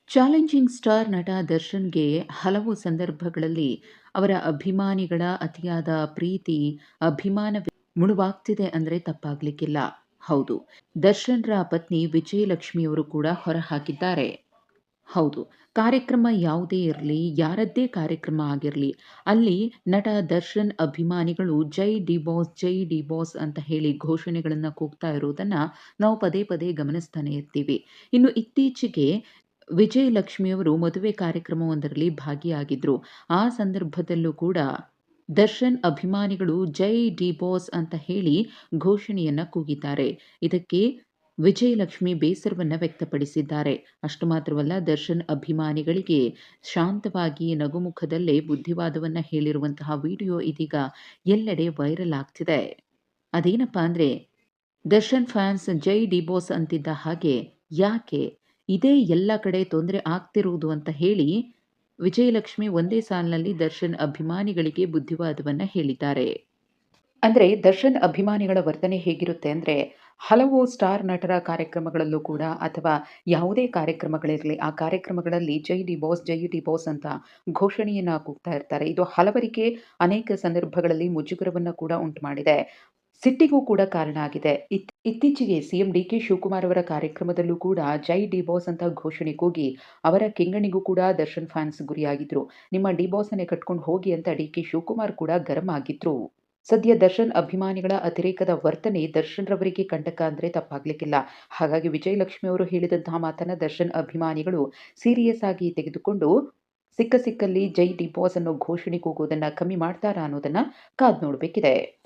Challenging star ನಟ ದರ್ಶನ್‌ಗೆ ಹಲವು ಸಂದರ್ಭಗಳಲ್ಲಿ ಅವರ ಅಭಿಮಾನಿಗಳ ಅತಿಯಾದ ಪ್ರೀತಿ, ಅಭಿಮಾನವೇ ಮುಳುವಾಗ್ತಿದೆ ಅಂದ್ರೆ ತಪ್ಪಾಗ್ಲಿಕ್ಕಿಲ್ಲ. ಹೌದು, ದರ್ಶನ್‌ರ ಪತ್ನಿ ವಿಜಯಲಕ್ಷ್ಮಿಯವರು ಕೂಡ ಹೊರಹಾಕಿದ್ದಾರೆ. ಹೌದು, ಕಾರ್ಯಕ್ರಮ ಯಾವುದೇ ಇರಲಿ, ಯಾರದ್ದೇ ಕಾರ್ಯಕ್ರಮ ಆಗಿರಲಿ, ಅಲ್ಲಿ ನಟ ದರ್ಶನ್ ಅಭಿಮಾನಿಗಳು ಜೈ ಡಿ ಬಾಸ್, ಜೈ ಡಿ ಬಾಸ್ ಅಂತ ಹೇಳಿ ಘೋಷಣೆಗಳನ್ನ ಕೂಗ್ತಾ ಇರೋದನ್ನ ನಾವು ಪದೇ ಪದೇ ಗಮನಿಸ್ತಾನೆ ಇರ್ತೀವಿ. ಇನ್ನು ಇತ್ತೀಚೆಗೆ ವಿಜಯಲಕ್ಷ್ಮಿಯವರು ಮದುವೆ ಕಾರ್ಯಕ್ರಮವೊಂದರಲ್ಲಿ ಭಾಗಿಯಾಗಿದ್ರು. ಆ ಸಂದರ್ಭದಲ್ಲೂ ಕೂಡ ದರ್ಶನ್ ಅಭಿಮಾನಿಗಳು ಜೈ ಡಿ ಬಾಸ್ ಅಂತ ಹೇಳಿ ಘೋಷಣೆಯನ್ನ ಕೂಗಿದ್ದಾರೆ. ಇದಕ್ಕೆ ವಿಜಯಲಕ್ಷ್ಮಿ ಬೇಸರವನ್ನ ವ್ಯಕ್ತಪಡಿಸಿದ್ದಾರೆ. ಅಷ್ಟು ಮಾತ್ರವಲ್ಲ, ದರ್ಶನ್ ಅಭಿಮಾನಿಗಳಿಗೆ ಶಾಂತವಾಗಿ ನಗುಮುಖದಲ್ಲೇ ಬುದ್ಧಿವಾದವನ್ನ ಹೇಳಿರುವಂತಹ ವಿಡಿಯೋ ಇದೀಗ ಎಲ್ಲೆಡೆ ವೈರಲ್ ಆಗ್ತಿದೆ. ಅದೇನಪ್ಪಾ ಅಂದ್ರೆ, ದರ್ಶನ್ ಫ್ಯಾನ್ಸ್ ಜೈ ಡಿ ಬಾಸ್ ಅಂತಿದ್ದ ಹಾಗೆ ಯಾಕೆ ಇದೇ ಎಲ್ಲ ಕಡೆ ತೊಂದರೆ ಆಗ್ತಿರುವುದು ಅಂತ ಹೇಳಿ ವಿಜಯಲಕ್ಷ್ಮಿ ಒಂದೇ ಸಾಲಿನಲ್ಲಿ ದರ್ಶನ್ ಅಭಿಮಾನಿಗಳಿಗೆ ಬುದ್ಧಿವಾದವನ್ನ ಹೇಳಿದ್ದಾರೆ. ಅಂದ್ರೆ ದರ್ಶನ್ ಅಭಿಮಾನಿಗಳ ವರ್ತನೆ ಹೇಗಿರುತ್ತೆ ಅಂದ್ರೆ, ಹಲವು ಸ್ಟಾರ್ ನಟರ ಕಾರ್ಯಕ್ರಮಗಳಲ್ಲೂ ಕೂಡ ಅಥವಾ ಯಾವುದೇ ಕಾರ್ಯಕ್ರಮಗಳಿರಲಿ, ಆ ಕಾರ್ಯಕ್ರಮಗಳಲ್ಲಿ ಜೈ ಡಿ ಬಾಸ್, ಜೈ ಡಿ ಬಾಸ್ ಅಂತ ಘೋಷಣೆಯನ್ನ ಕೂಗ್ತಾ ಇರ್ತಾರೆ. ಇದು ಹಲವರಿಗೆ ಅನೇಕ ಸಂದರ್ಭಗಳಲ್ಲಿ ಮುಜುಗರವನ್ನ ಕೂಡ ಉಂಟು ಮಾಡಿದೆ. ಸಿಟ್ಟಿಗೂ ಕೂಡ ಕಾರಣ ಆಗಿದೆ. ಇತ್ತೀಚೆಗೆ ಸಿಎಂ ಡಿ ಕೆ ಶಿವಕುಮಾರ್ ಅವರ ಕಾರ್ಯಕ್ರಮದಲ್ಲೂ ಕೂಡ ಜೈ ಡಿ ಬಾಸ್ ಅಂತ ಘೋಷಣೆ ಕೂಗಿ ಅವರ ಕೆಂಗಣಿಗೂ ಕೂಡ ದರ್ಶನ್ ಫ್ಯಾನ್ಸ್ ಗುರಿಯಾಗಿದ್ರು. ನಿಮ್ಮ ಡಿ ಬಾಸ್‌ನ್ನೇ ಕಟ್ಕೊಂಡು ಹೋಗಿ ಅಂತ ಡಿ ಕೆ ಶಿವಕುಮಾರ್ ಕೂಡ ಗರಂ ಆಗಿದ್ರು. ಸದ್ಯ ದರ್ಶನ್ ಅಭಿಮಾನಿಗಳ ಅತಿರೇಕದ ವರ್ತನೆ ದರ್ಶನ್ ರವರಿಗೆ ಕಂಟಕ ಅಂದ್ರೆ ತಪ್ಪಾಗ್ಲಿಕ್ಕಿಲ್ಲ. ಹಾಗಾಗಿ ವಿಜಯಲಕ್ಷ್ಮಿ ಅವರು ಹೇಳಿದಂತಹ ಮಾತನ್ನ ದರ್ಶನ್ ಅಭಿಮಾನಿಗಳು ಸೀರಿಯಸ್ ಆಗಿ ತೆಗೆದುಕೊಂಡು ಸಿಕ್ಕಲ್ಲಿ ಜೈ ಡಿ ಬಾಸ್ ಅನ್ನೋ ಘೋಷಣೆ ಕೂಗೋದನ್ನ ಕಮ್ಮಿ ಮಾಡ್ತಾರಾ ಅನ್ನೋದನ್ನ ಕಾದ್ ನೋಡ್ಬೇಕಿದೆ.